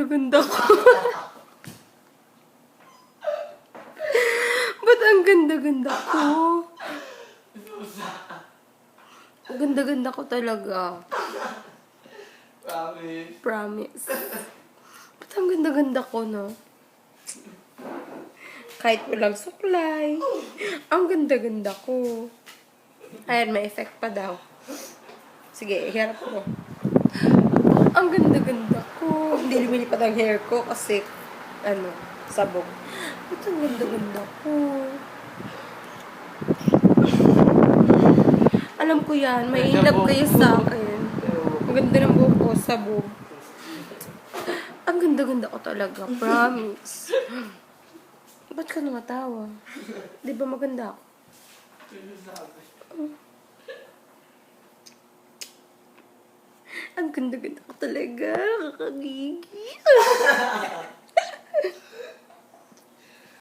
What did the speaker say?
ganda-ganda ko? Ba't ang ganda-ganda ko? Ang ganda-ganda ko talaga. Promise. Promise. Ba't ang ganda-ganda ko, no? Kahit walang suklay. Ang ganda-ganda ko. Ayan, may effect pa daw. Sige, iharap ko. Ang ganda-ganda ko. Hindi lumilipad ang hair ko kasi, sabog. Ba't ang ganda-ganda ko? Alam ko yan, may inlove kayo sa akin. Ang ganda ng buhok ko, sabog. Ang ganda-ganda ko talaga, promise. Ba't ka namatawa? Di ba maganda ako? Ang ganda-ganda ko talaga, kakagigi.